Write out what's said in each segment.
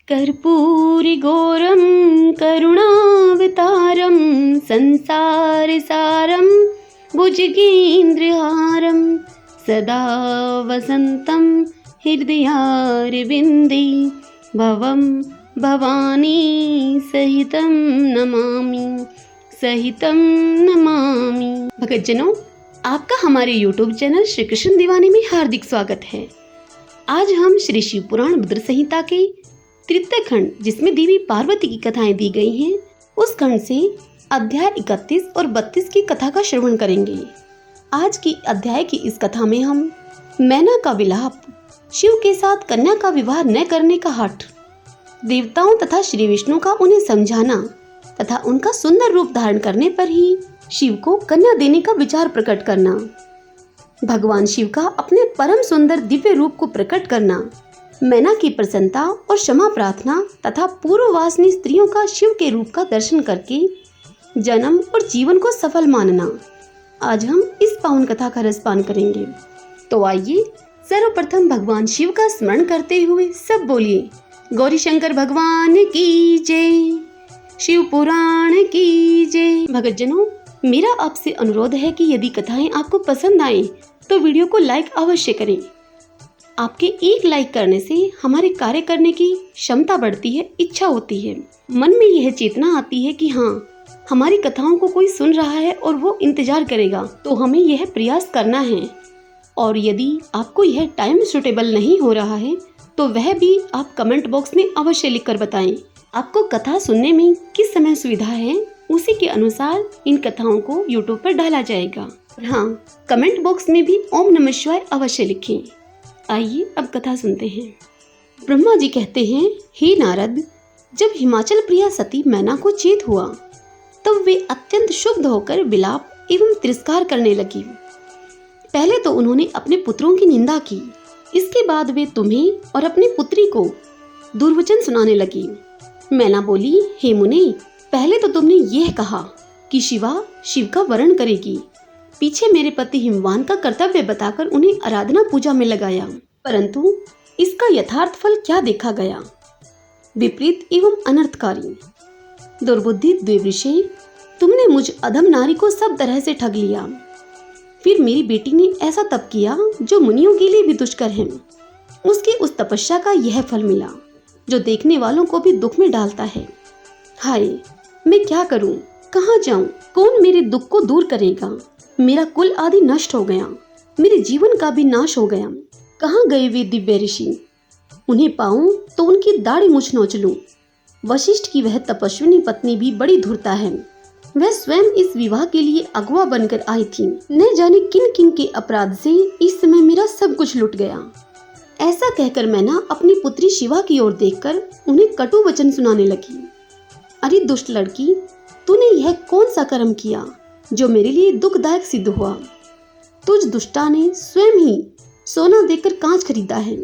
कर्पूरिगौरं करुणावतारं संसारसारं भुजगेन्द्रहारं सदा वसन्तं हृदयारविन्दे भवं भवानी सहितं नमामि। भक्तजनों, आपका हमारे YouTube चैनल श्री कृष्ण दीवाने में हार्दिक स्वागत है। आज हम श्री शिव पुराण रुद्र संहिता के तृतीय खंड, जिसमें देवी पार्वती की कथाएं दी गई हैं, उस खंड से अध्याय 31 और 32 की कथा का श्रवण करेंगे। आज की अध्याय की इस कथा में हम मैना का विलाप, शिव के साथ कन्या का विवाह न करने का हठ, देवताओं तथा श्री विष्णु का उन्हें समझाना तथा उनका सुंदर रूप धारण करने पर ही शिव को कन्या देने का विचार प्रकट करना, भगवान शिव का अपने परम सुंदर दिव्य रूप को प्रकट करना, मैना की प्रसन्नता और क्षमा प्रार्थना तथा पूर्ववासिनी स्त्रियों का शिव के रूप का दर्शन करके जन्म और जीवन को सफल मानना। आज हम इस पावन कथा का रसपान करेंगे। तो आइए सर्वप्रथम भगवान शिव का स्मरण करते हुए सब बोलिए, गौरी शंकर भगवान की जय, शिव पुराण की जय। भक्तजनों, मेरा आपसे अनुरोध है कि यदि कथाएं आपको पसंद आए तो वीडियो को लाइक अवश्य करें। आपके एक लाइक करने से हमारे कार्य करने की क्षमता बढ़ती है, इच्छा होती है, मन में यह चेतना आती है कि हाँ, हमारी कथाओं को कोई सुन रहा है और वो इंतजार करेगा, तो हमें यह प्रयास करना है। और यदि आपको यह टाइम सुटेबल नहीं हो रहा है तो वह भी आप कमेंट बॉक्स में अवश्य लिखकर बताएं। आपको कथा सुनने में किस समय सुविधा है, उसी के अनुसार इन कथाओं को YouTube पर डाला जाएगा। हाँ, कमेंट बॉक्स में भी ओम नमः शिवाय अवश्य लिखें। आइए अब कथा सुनते हैं। ब्रह्मा जी कहते हैं, हे नारद, जब हिमाचल प्रिया सती मैना को चेत हुआ तब वे अत्यंत क्षुब्ध होकर विलाप एवं तिरस्कार करने लगी। पहले तो उन्होंने अपने पुत्रों की निंदा की, इसके बाद वे तुम्हें और अपनी पुत्री को दुर्वचन सुनाने लगी। मैना बोली, हे मुने, पहले तो तुमने यह कहा कि शिवा शिव का वरण करेगी, पीछे मेरे पति हिमवान का कर्तव्य बताकर उन्हें आराधना पूजा में लगाया, परंतु इसका यथार्थ फल क्या देखा गया? विपरीत एवं अनर्थकारी। दुर्बुद्धि द्विविषय, तुमने मुझ अधम नारी को सब तरह से ठग लिया। फिर मेरी बेटी ने ऐसा तप किया जो मुनियों के लिए भी दुष्कर है। उसकी उस तपस्या का यह फल मिला जो देखने वालों को भी दुख में डालता है। हाय, मैं क्या करूं, कहाँ जाऊं, कौन मेरे दुख को दूर करेगा? मेरा कुल आदि नष्ट हो गया, मेरे जीवन का भी नाश हो गया। कहाँ गए वे दिव्य ऋषि? उन्हें पाऊं तो उनकी दाढ़ी मूछ नोच लूं। वशिष्ठ की वह तपस्विनी पत्नी भी बड़ी धूर्ता है, वह स्वयं इस विवाह के लिए अगवा बनकर आई थी। न जाने किन किन के अपराध से इस समय मेरा सब कुछ लुट गया। ऐसा कहकर मैना अपनी पुत्री शिवा की ओर देखकर उन्हें कटु वचन सुनाने लगी। अरे दुष्ट लड़की, तूने यह कौन सा कर्म किया जो मेरे लिए दुखदायक सिद्ध हुआ? तुझ दुष्टा ने स्वयं ही सोना देकर कांच खरीदा है,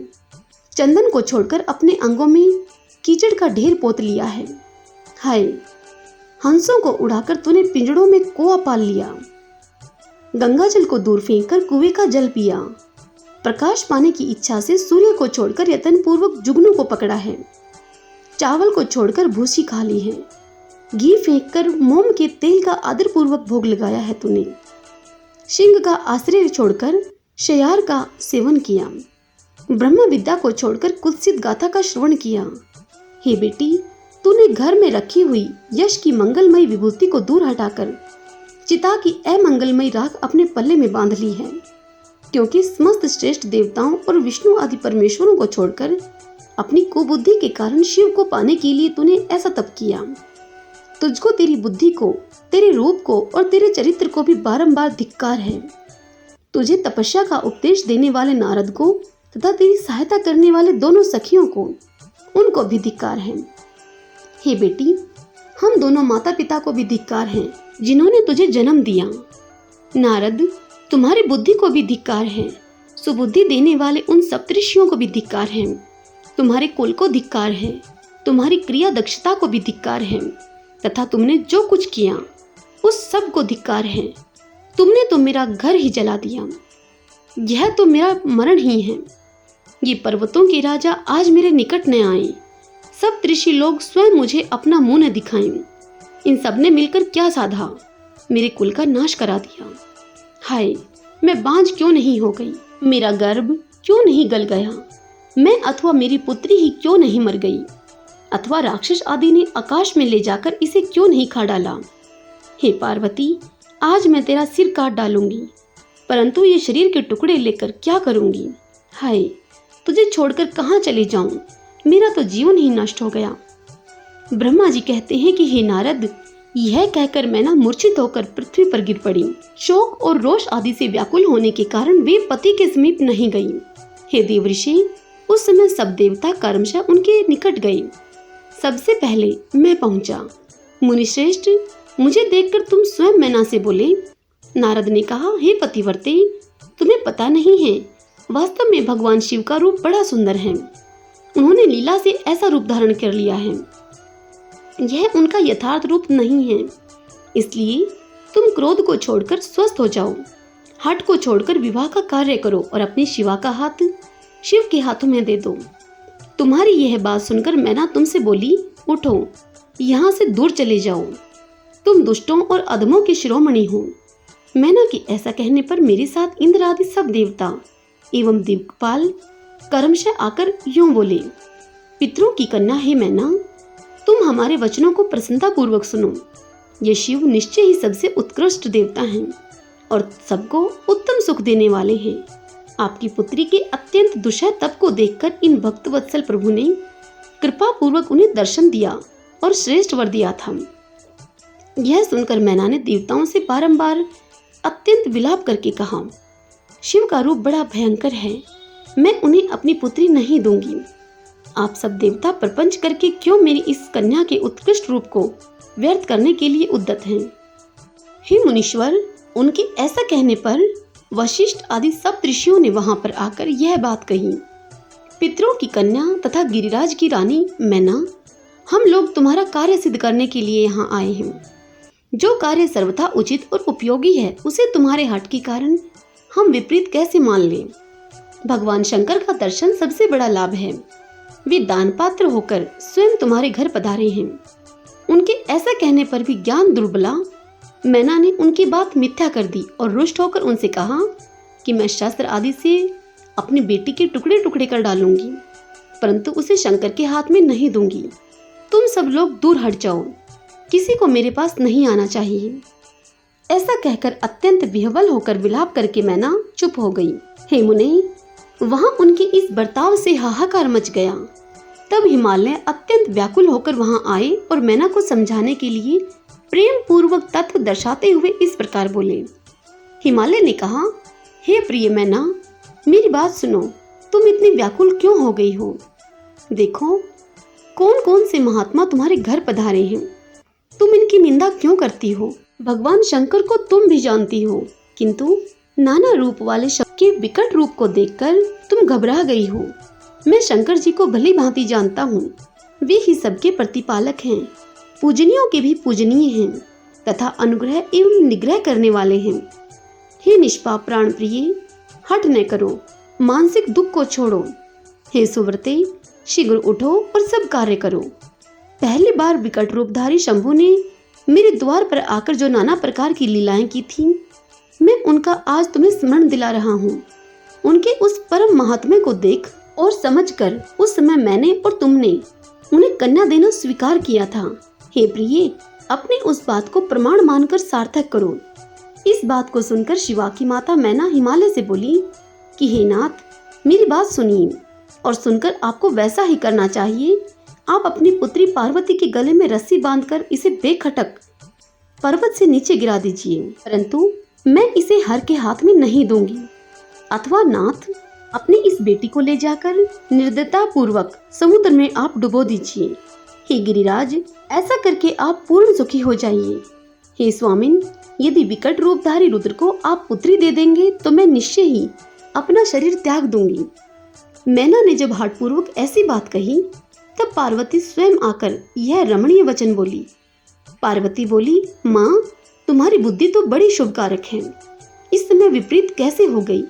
चंदन को छोड़कर अपने अंगों में कीचड़ का ढेर पोत लिया है। हाय, हंसों को उड़ाकर तूने पिंजड़ों में कुआं पाल लिया, गंगा जल को दूर फेंककर कुएं का जल पिया, प्रकाश पाने की इच्छा से सूर्य को छोड़कर यत्न पूर्वक जुगनू को पकड़ा है, चावल को छोड़कर भूसी खा ली है, घी फेंककर मोम के तेल का आदर पूर्वक भोग लगाया है तूने, सिंह का आश्रय छोड़कर शयार का सेवन किया, ब्रह्म विद्या को छोड़कर कुत्सित गाथा का श्रवण किया। हे बेटी, तूने घर में रखी हुई यश की मंगलमयी विभूति को दूर हटाकर चिता की अमंगलमयी राख अपने पल्ले में बांध ली है, क्योंकि समस्त श्रेष्ठ देवताओं और विष्णु आदि परमेश्वरों को छोड़कर अपनी कुबुद्धि के कारण शिव को पाने के लिए तूने ऐसा तप किया। तुझको तेरी बुद्धि को, तेरे रूप को और तेरे चरित्र को भी बारंबार धिक्कार है। तुझे तपस्या का उपदेश देने वाले नारद को तथा तेरी सहायता करने वाले दोनों सखियों को, उनको भी धिक्कार है। हे बेटी, हम दोनों माता पिता को भी धिक्कार है जिन्होंने तुझे जन्म दिया। नारद, तुम्हारी बुद्धि को भी धिक्कार है। सुबुद्धि देने वाले उन सप्तऋषियों को भी धिक्कार है। तुम्हारे कुल को धिक्कार है, तुम्हारी क्रिया दक्षता को भी धिक्कार है, तथा तुमने जो कुछ किया उस सब को धिक्कार है। तुमने तो मेरा घर ही जला दिया, यह तो मेरा मरण ही है। ये पर्वतों के राजा आज मेरे निकट न आए, सब ऋषि लोग स्वयं मुझे अपना मुंह न दिखाएं। इन सब ने मिलकर क्या साधा, मेरे कुल का नाश करा दिया। हाय, मैं बांझ क्यों नहीं हो गई, मेरा गर्भ क्यों नहीं गल गया, मैं अथवा मेरी पुत्री ही क्यों नहीं मर गई, अथवा राक्षस आदि ने आकाश में ले जाकर इसे क्यों नहीं खा डाला। हे पार्वती, आज मैं तेरा सिर काट डालूंगी, परंतु ये शरीर के टुकड़े लेकर क्या करूंगी। हाय, तुझे छोड़कर कहाँ चले जाऊं, मेरा तो जीवन ही नष्ट हो गया। ब्रह्मा जी कहते हैं कि हे नारद, यह कहकर मैना मूर्छित होकर पृथ्वी पर गिर पड़ी। शोक और रोष आदि से व्याकुल होने के कारण वे पति के समीप नहीं गई। हे देवऋषि, उस समय सब देवता कर्मशः उनके निकट गए। सबसे पहले मैं पहुंचा। मुनिश्रेष्ठ, मुझे देखकर तुम स्वयं मैना से बोले। नारद ने कहा, हे पतिव्रते, तुम्हें पता नहीं है, वास्तव में भगवान शिव का रूप बड़ा सुंदर है। उन्होंने लीला से ऐसा रूप धारण कर लिया है, यह उनका यथार्थ रूप नहीं है। इसलिए तुम क्रोध को छोड़कर स्वस्थ हो जाओ, हठ को छोड़कर विवाह का कार्य करो और अपनी शिवा का हाथ शिव के हाथों में दे दो। तुम्हारी यह बात सुनकर मैना तुमसे बोली, उठो, यहाँ से दूर चले जाओ, तुम दुष्टों और अधमों के शिरोमणि हो। मैना के ऐसा कहने पर मेरे साथ इंद्र आदि सब देवता एवं दिक्पाल कर्मशः आकर यूं बोले, पितरों की कन्या है मैना, तुम हमारे वचनों को प्रसन्नता पूर्वक सुनो। ये शिव निश्चय ही सबसे उत्कृष्ट देवता हैं और सबको उत्तम सुख देने वाले हैं। आपकी पुत्री के अत्यंत दुष्ट तप को देखकर इन भक्त वत्सल प्रभु ने कृपा पूर्वक उन्हें दर्शन दिया और श्रेष्ठ वर दिया था। यह सुनकर मैना ने देवताओं से बारंबार अत्यंत विलाप करके कहा, शिव का रूप बड़ा भयंकर है, मैं उन्हें अपनी पुत्री नहीं दूंगी। आप सब देवता प्रपंच करके क्यों मेरी इस कन्या के उत्कृष्ट रूप को व्यर्थ करने के लिए उद्यत हैं। हे मुनीश्वर, उनके ऐसा कहने पर वशिष्ठ आदि सब ऋषियों ने वहां पर आकर यह बात कही, पितरों की कन्या तथा गिरिराज की रानी मैना, हम लोग तुम्हारा कार्य सिद्ध करने के लिए यहाँ आए हैं। जो कार्य सर्वथा उचित और उपयोगी है, उसे तुम्हारे हठ के कारण हम विपरीत कैसे मान लें। भगवान शंकर का दर्शन सबसे बड़ा लाभ है। वे दान पात्र होकर स्वयं तुम्हारे घर पधारे हैं। उनके ऐसा कहने पर भी ज्ञान दुर्बला मैना ने उनकी बात मिथ्या कर दी और रुष्ट होकर उनसे कहा कि मैं शस्त्र आदि से अपनी बेटी के टुकड़े टुकड़े कर डालूंगी, परंतु उसे शंकर के हाथ में नहीं दूंगी। तुम सब लोग दूर हट जाओ, किसी को मेरे पास नहीं आना चाहिए। ऐसा कहकर अत्यंत विह्वल होकर विलाप करके मैना चुप हो गई। हे मुने, वहां उनके इस बर्ताव से हाहाकार मच गया। तब हिमालय अत्यंत व्याकुल होकर वहां आए और मैना को समझाने के लिए प्रेम पूर्वक तत्व दर्शाते हुए इस प्रकार बोले। हिमालय ने कहा, हे प्रिय मैना, मेरी बात सुनो, तुम इतनी व्याकुल क्यों हो गई हो। देखो, कौन कौन से महात्मा तुम्हारे घर पधारे हैं, तुम इनकी निंदा क्यों करती हो। भगवान शंकर को तुम भी जानती हो, किंतु नाना रूप वाले शंकर के विकट रूप को देखकर तुम घबरा गई हो। मैं शंकर जी को भली भांति जानता हूँ, वे ही सबके प्रतिपालक हैं, पूजनियों के भी पूजनीय हैं तथा अनुग्रह एवं निग्रह करने वाले हैं। हे निष्पाप प्राण प्रिय, हट न करो, मानसिक दुख को छोड़ो। हे सुव्रते, शीघ्र उठो और सब कार्य करो। पहली बार विकट रूपधारी शंभु ने मेरे द्वार पर आकर जो नाना प्रकार की लीलाएं की थी, मैं उनका आज तुम्हें स्मरण दिला रहा हूँ। उनके उस परम महात्म्य को देख और समझकर उस समय मैंने और तुमने उन्हें कन्या देना स्वीकार किया था। हे प्रिय, अपनी उस बात को प्रमाण मानकर सार्थक करो। इस बात को सुनकर शिवा की माता मैना हिमालय से बोली कि हे नाथ, मेरी बात सुनिए और सुनकर आपको वैसा ही करना चाहिए। आप अपनी पुत्री पार्वती के गले में रस्सी बांधकर इसे बेखटक पर्वत से नीचे गिरा दीजिए, परंतु मैं इसे हर के हाथ में नहीं दूंगी। अथवा नाथ, अपनी इस बेटी को ले जाकर निर्दयता पूर्वक समुद्र में आप डुबो दीजिए। हे गिरिराज, ऐसा करके आप पूर्ण सुखी हो जाइए। हे स्वामिन, यदि विकट रूपधारी रुद्र को आप पुत्री दे देंगे तो मैं निश्चय ही अपना शरीर त्याग दूंगी। मैना ने जब हठ पूर्वक ऐसी बात कही, तब पार्वती स्वयं आकर यह रमणीय वचन बोली। पार्वती बोली, माँ, तुम्हारी बुद्धि तो बड़ी शुभकारक है, इस समय विपरीत कैसे हो गई।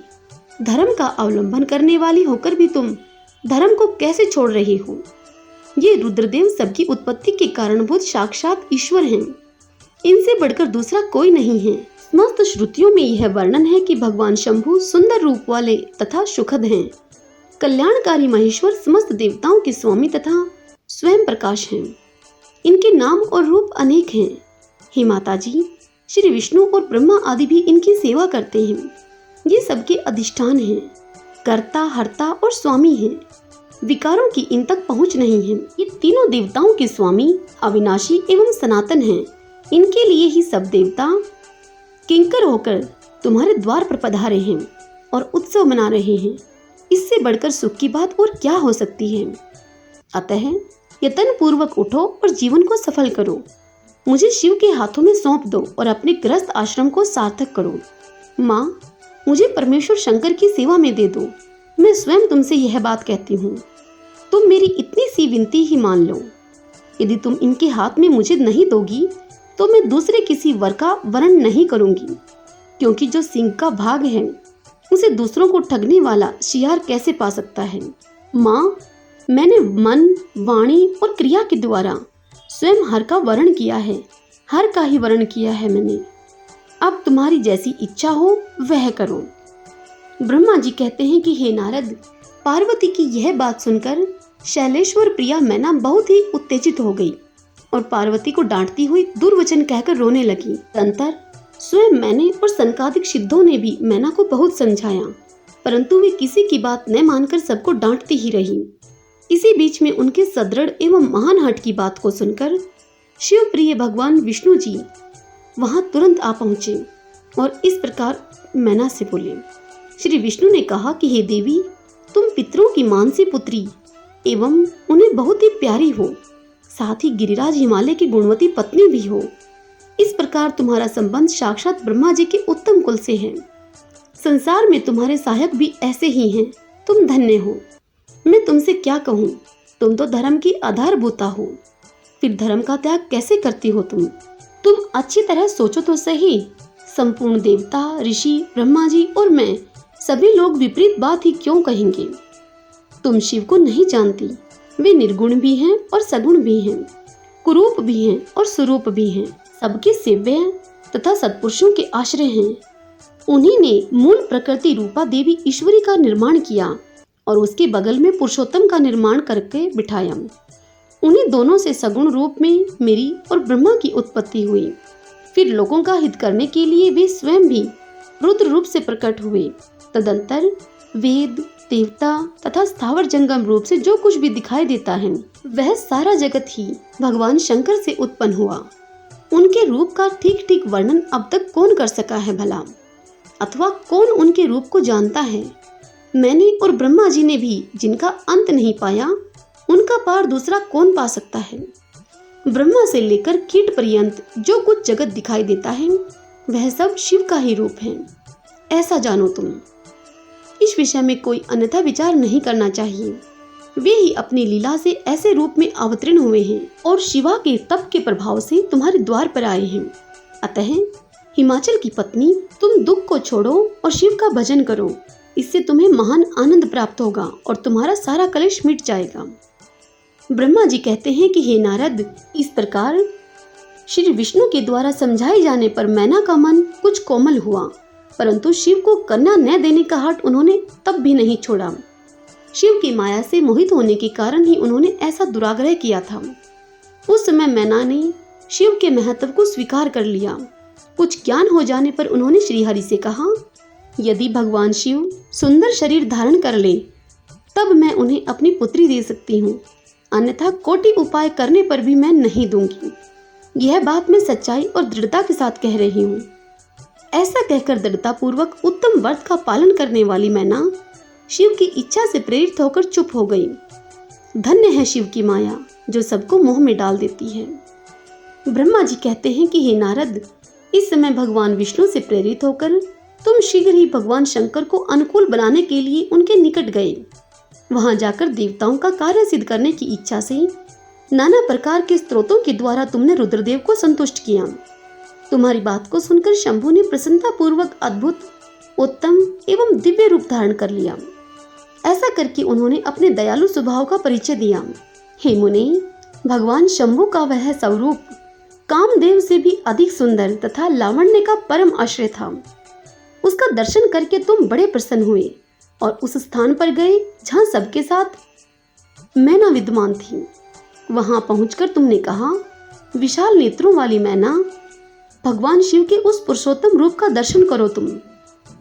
धर्म का अवलंबन करने वाली होकर भी तुम धर्म को कैसे छोड़ रही हो। ये रुद्रदेव सबकी उत्पत्ति के कारणभूत साक्षात ईश्वर हैं। इनसे बढ़कर दूसरा कोई नहीं है। समस्त श्रुतियों में यह वर्णन है कि भगवान शंभु सुंदर रूप वाले तथा सुखद हैं। कल्याणकारी महेश्वर समस्त देवताओं के स्वामी तथा स्वयं प्रकाश हैं। इनके नाम और रूप अनेक हैं। हे माता जी, श्री विष्णु और ब्रह्मा आदि भी इनकी सेवा करते हैं। ये सबके अधिष्ठान हैं, कर्ता, हर्ता और स्वामी हैं। विकारों की इन तक पहुंच नहीं है। ये तीनों देवताओं के स्वामी अविनाशी एवं सनातन हैं। इनके लिए ही सब देवता किंकर होकर तुम्हारे द्वार पर पधारे हैं और उत्सव मना रहे हैं। इससे बढ़कर सुख की बात और क्या हो सकती है। अतः यत्न पूर्वक उठो और जीवन को सफल करो। मुझे शिव के हाथों में सौंप दो और अपने गृहस्थ आश्रम को सार्थक करो। माँ, मुझे परमेश्वर शंकर की सेवा में दे दो। मैं स्वयं तुमसे यह बात कहती हूँ। तुम मेरी इतनी सी विनती ही मान लो। यदि तुम इनके हाथ में मुझे नहीं दोगी तो मैं दूसरे किसी वर का वर्ण नहीं करूंगी, क्योंकि जो सिंह का भाग है उसे दूसरों को ठगने वाला शियार कैसे पा सकता है। माँ, मैंने मन, वाणी और क्रिया के द्वारा स्वयं हर का वर्ण किया है। हर का ही वर्ण किया है मैंने। अब तुम्हारी जैसी इच्छा हो वह करो। ब्रह्मा जी कहते हैं कि हे नारद, पार्वती की यह बात सुनकर शैलेश्वर प्रिया मैना बहुत ही उत्तेजित हो गई और पार्वती को डांटती हुई दुर्वचन कहकर रोने लगी। तदंतर स्वयं मैंने और सनकादिक सिद्धों ने भी मैना को बहुत समझाया, परंतु वे किसी की बात न मानकर सबको डांटती ही रही। इसी बीच में उनके सदृढ़ एवं महान हठ की बात को सुनकर शिव प्रिय भगवान विष्णु जी वहां तुरंत आ पहुंचे और इस प्रकार मैना से बोले। श्री विष्णु ने कहा कि हे देवी, तुम पितरों की मानसी पुत्री एवं उन्हें बहुत ही प्यारी हो, साथ ही गिरिराज हिमालय की गुणवती पत्नी भी हो। इस प्रकार तुम्हारा संबंध साक्षात ब्रह्मा जी के उत्तम कुल से है। संसार में तुम्हारे सहायक भी ऐसे ही हैं। तुम धन्य हो। मैं तुमसे क्या कहूँ, तुम तो धर्म की आधारभूता हो, फिर धर्म का त्याग कैसे करती हो तुम? तुम अच्छी तरह सोचो तो सही। संपूर्ण देवता, ऋषि, ब्रह्मा जी और मैं सभी लोग विपरीत बात ही क्यों कहेंगे? तुम शिव को नहीं जानती। वे निर्गुण भी हैं और सगुण भी हैं, कुरूप भी हैं और स्वरूप भी हैं, सबके सेव्य तथा सत्पुरुषों के आश्रय हैं। उन्हीं ने मूल प्रकृति रूपा देवी ईश्वरी का निर्माण किया और उसके बगल में पुरुषोत्तम का निर्माण करके बिठाया। उन्हीं दोनों से सगुण रूप में मेरी और ब्रह्मा की उत्पत्ति हुई। फिर लोगों का हित करने के लिए वे स्वयं भी रुद्र रूप से प्रकट हुए। तदंतर वेद, देवता तथा स्थावर जंगम रूप से जो कुछ भी दिखाई देता है वह सारा जगत ही भगवान शंकर से उत्पन्न हुआ। उनके रूप का ठीक ठीक वर्णन अब तक कौन कर सका है भला, अथवा कौन उनके रूप को जानता है? मैंने और ब्रह्मा जी ने भी जिनका अंत नहीं पाया, उनका पार दूसरा कौन पा सकता है? ब्रह्मा से लेकर कीट पर्यंत जो कुछ जगत दिखाई देता है वह सब शिव का ही रूप है। ऐसा जानो तुम। इस विषय में कोई अन्यथा विचार नहीं करना चाहिए। वे ही अपनी लीला से ऐसे रूप में अवतीर्ण हुए हैं और शिवा के तप के प्रभाव से तुम्हारे द्वार पर आए हैं। अतः हिमाचल की पत्नी, तुम दुख को छोड़ो और शिव का भजन करो। इससे तुम्हें महान आनंद प्राप्त होगा और तुम्हारा सारा कलेश मिट जाएगा। ब्रह्मा जी कहते हैं कि हे नारद, इस प्रकार श्री विष्णु के द्वारा समझाए जाने पर मैना का मन कुछ कोमल हुआ, परंतु शिव को कन्या न देने का हठ उन्होंने तब भी नहीं छोड़ा। शिव की माया से मोहित होने के कारण ही उन्होंने ऐसा दुराग्रह किया था। उस समय मैना ने शिव के महत्व को स्वीकार कर लिया। कुछ ज्ञान हो जाने पर उन्होंने श्रीहरि से कहा, यदि भगवान शिव सुंदर शरीर धारण कर ले तब मैं उन्हें अपनी पुत्री दे सकती हूँ, अन्यथा कोटि उपाय करने पर भी मैं नहीं दूंगी। यह बात मैं सच्चाई और दृढ़ता के साथ कह रही हूँ। ऐसा कहकर दृढ़ता पूर्वक उत्तम व्रत का पालन करने वाली मैना शिव की इच्छा से प्रेरित होकर चुप हो गई। धन्य है शिव की माया जो सबको मोह में डाल देती है। ब्रह्मा जी कहते हैं कि हे नारद, इस समय भगवान विष्णु से प्रेरित होकर तुम शीघ्र ही भगवान शंकर को अनुकूल बनाने के लिए उनके निकट गए। वहां जाकर देवताओं का कार्य सिद्ध करने की इच्छा से नाना प्रकार के स्तोत्रों के द्वारा तुमने रुद्रदेव को संतुष्ट किया। तुम्हारी बात को सुनकर शंभु ने प्रसन्नता पूर्वक अद्भुत, उत्तम एवं दिव्य रूप धारण कर लिया। ऐसा करके उन्होंने अपने दयालु स्वभाव का परिचय दिया। हे मुनि, भगवान शंभु का वह स्वरूप कामदेव से भी अधिक सुंदर तथा लावण्य का परम आश्रय था। उसका दर्शन करके तुम बड़े प्रसन्न हुए और उस स्थान पर गए जहां सबके साथ मैना विद्यमान थी। वहां पहुंचकर तुमने कहा, विशाल नेत्रों वाली मैना, भगवान शिव के उस पुरुषोत्तम रूप का दर्शन करो तुम।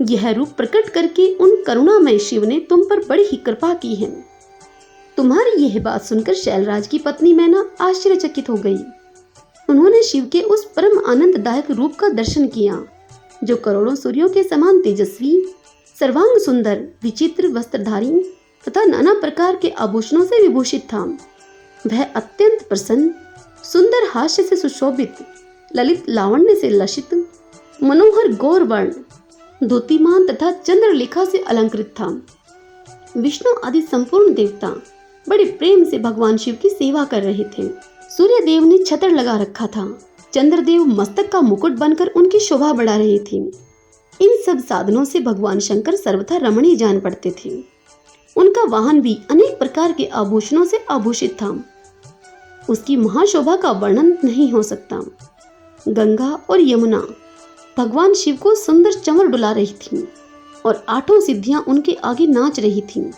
यह रूप प्रकट करके उन करुणामय शिव ने तुम पर बड़ी ही कृपा की है। तुम्हारी यह बात सुनकर शैलराज की पत्नी मैना आश्चर्यचकित हो गई। उन्होंने शिव के उस परम आनंददायक रूप का दर्शन किया जो करोड़ों सूर्यों के समान तेजस्वी, सर्वांग सुंदर, विचित्र वस्त्रधारी तथा नाना प्रकार के आभूषणों से विभूषित था। वह अत्यंत प्रसन्न, सुंदर हास्य से सुशोभित, ललित लावण्य से लसित, मनोहर गौर वर्ण, द्योतिमान तथा चंद्रलेखा से अलंकृत था। विष्णु आदि संपूर्ण देवता बड़े प्रेम से भगवान शिव की सेवा कर रहे थे। सूर्य देव ने छत्र लगा रखा था। चंद्रदेव मस्तक का मुकुट बनकर उनकी शोभा बढ़ा रहे थे। इन सब साधनों से भगवान शंकर सर्वथा रमणीय जान पड़ते थे। उनका वाहन भी अनेक प्रकार के आभूषणों से आभूषित था। उसकी महाशोभा का वर्णन नहीं हो सकता। गंगा और यमुना भगवान शिव को सुंदर चंवर डुला रही थी और 8 सिद्धियां उनके आगे नाच रही थीं।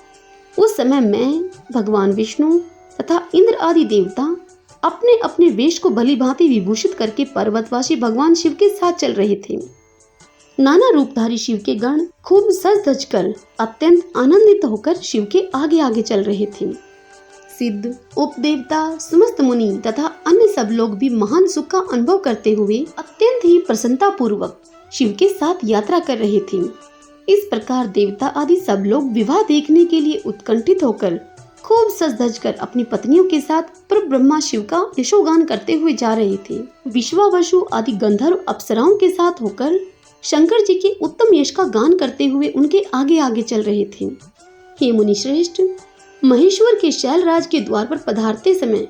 उस समय मैं, भगवान विष्णु तथा इंद्र आदि देवता अपने अपने वेश को भली भांति विभूषित करके पर्वतवासी भगवान शिव के साथ चल रहे थे। नाना रूपधारी शिव के गण खूब सज धज कर अत्यंत आनंदित होकर शिव के आगे आगे चल रहे थे। सिद्ध, उपदेवता, समस्त मुनि तथा अन्य सब लोग भी महान सुख का अनुभव करते हुए अत्यंत ही प्रसन्नता पूर्वक शिव के साथ यात्रा कर रहे थे। इस प्रकार देवता आदि सब लोग विवाह देखने के लिए उत्कंठित होकर खूब सज धज कर अपनी पत्नियों के साथ पर ब्रह्मा शिव का यशोगान करते हुए जा रहे थे। विश्वावसु आदि गंधर्व अप्सराओं के साथ होकर शंकर जी के उत्तम यश का गान करते हुए उनके आगे आगे चल रहे थे। हे मुनि श्रेष्ठ, महेश्वर के शैलराज के द्वार पर पधारते समय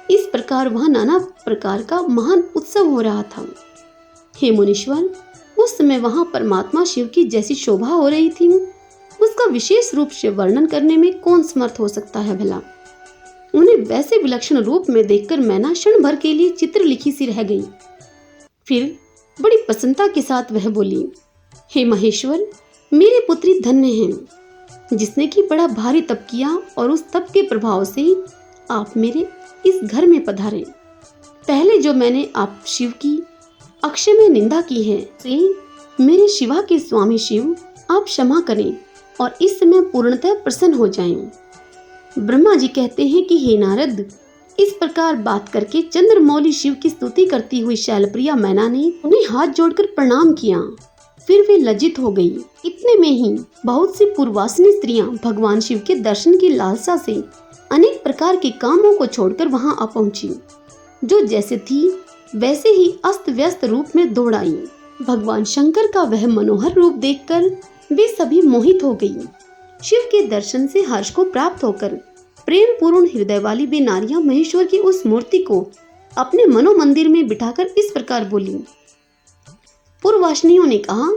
इस प्रकार वहां नाना प्रकार का महान उत्सव हो रहा था। हे मुनीश्वर, उस समय वहां परमात्मा शिव की जैसी शोभा हो रही थी, उसका विशेष रूप से वर्णन करने में कौन समर्थ हो सकता है भला। उन्हें वैसे विलक्षण रूप में देखकर मैना क्षण भर के लिए चित्र लिखी सी रह गई। फिर बड़ी प्रसन्नता के साथ वह बोली, हे महेश्वर, मेरी पुत्री धन्य है जिसने कि बड़ा भारी तप किया और उस तप के प्रभाव से आप मेरे इस घर में पधारे। पहले जो मैंने आप शिव की अक्षय में निंदा की है, मेरे शिवा के स्वामी शिव आप क्षमा करें और इस समय पूर्णतः प्रसन्न हो जाएं। ब्रह्मा जी कहते हैं कि हे नारद, इस प्रकार बात करके चंद्रमौली शिव की स्तुति करती हुई शैलप्रिया मैना ने उन्हें हाथ जोड़कर प्रणाम किया। फिर वे लज्जित हो गई। इतने में ही बहुत सी पूर्वासिनी स्त्रियां भगवान शिव के दर्शन की लालसा से अनेक प्रकार के कामों को छोड़कर वहां आ पहुंची। जो जैसे थी वैसे ही अस्त व्यस्त रूप में दौड़ आई। भगवान शंकर का वह मनोहर रूप देखकर वे सभी मोहित हो गई। शिव के दर्शन से हर्ष को प्राप्त होकर प्रेम पूर्ण हृदय वाली वे नारियां महेश्वर की उस मूर्ति को अपने मनोमंदिर में बिठाकर इस प्रकार बोली। पूर्ववासिनियों ने कहा,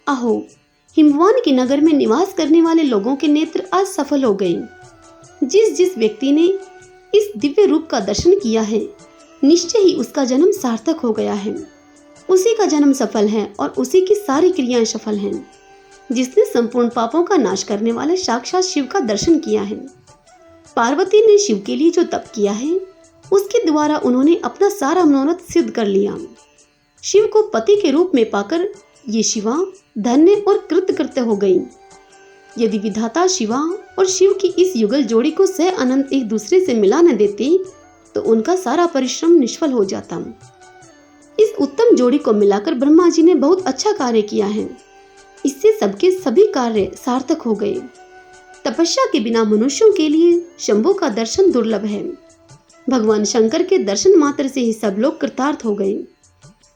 आहो, हिमवान के नगर में निवास करने वाले लोगों के नेत्र आज सफल हो गए। जिस जिस व्यक्ति ने इस दिव्य रूप का दर्शन किया है, निश्चय ही उसका जन्म सार्थक हो गया है। उसी का जन्म सफल है और उसी की सारी क्रियाएं सफल हैं। जिसने संपूर्ण पापों का नाश करने वाले साक्षात शिव का दर्शन किया है। पार्वती ने शिव के लिए जो तप किया है, उसके द्वारा उन्होंने अपना सारा मनोरथ सिद्ध कर लिया। शिव को पति के रूप में पाकर ये शिवा धन्य और कृतकृत्य हो गई। यदि विधाता शिवा और शिव की इस युगल जोड़ी को सह अनंत एक दूसरे से मिला न देते तो उनका सारा परिश्रम निष्फल हो जाता। इस उत्तम जोड़ी को मिलाकर ब्रह्मा जी ने बहुत अच्छा कार्य किया है। इससे सबके सभी कार्य सार्थक हो गए। तपस्या के बिना मनुष्यों के लिए शंभु का दर्शन दुर्लभ है। भगवान शंकर के दर्शन मात्र से ही सब लोग कृतार्थ हो गए।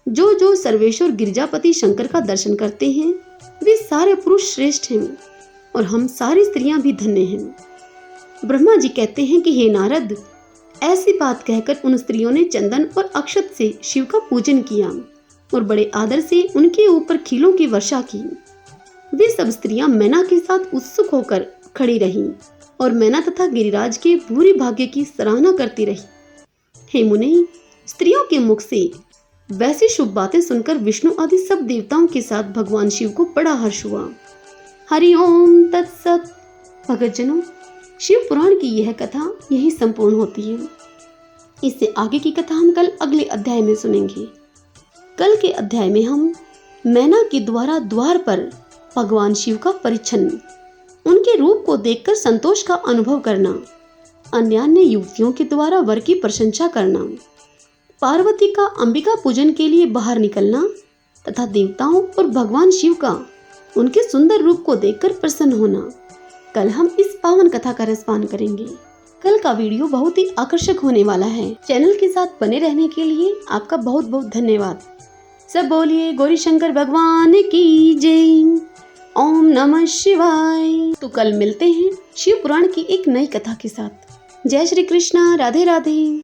जो जो सर्वेश्वर गिरिजापति शंकर का दर्शन करते हैं वे सारे पुरुष श्रेष्ठ हैं और हम सारी स्त्रियां भी धन्य हैं। ब्रह्मा जी कहते हैं कि हे नारद, ऐसी बात कहकर उन स्त्रियों ने चंदन और अक्षत से शिव का पूजन किया और बड़े आदर से उनके ऊपर खीलों की वर्षा की। वे सब स्त्रियां मैना के साथ उत्सुक होकर खड़ी रहीं और मैना तथा गिरिराज के भूरी भाग्य की सराहना करती रही। हे मुनि, स्त्रियों के मुख से वैसी शुभ बातें सुनकर विष्णु आदि सब देवताओं के साथ भगवान शिव को बड़ा हर्ष हुआ। हरि ओम तत्सत। भगतजनों, शिव पुराण की यह कथा यही संपूर्ण होती है। इससे आगे की कथा हम कल अगले अध्याय में सुनेंगे। कल के अध्याय में हम मैना के द्वारा द्वार पर भगवान शिव का परिच्छन्न, उनके रूप को देखकर संतोष का अनुभव करना, अन्य युवतियों के द्वारा वर की प्रशंसा करना, पार्वती का अंबिका पूजन के लिए बाहर निकलना तथा देवताओं और भगवान शिव का उनके सुंदर रूप को देखकर प्रसन्न होना, कल हम इस पावन कथा का रसपान करेंगे। कल का वीडियो बहुत ही आकर्षक होने वाला है। चैनल के साथ बने रहने के लिए आपका बहुत बहुत धन्यवाद। सब बोलिए गौरी शंकर भगवान की जय। ओम नमः शिवाय। तो कल मिलते हैं शिव पुराण की एक नई कथा के साथ। जय श्री कृष्णा। राधे राधे।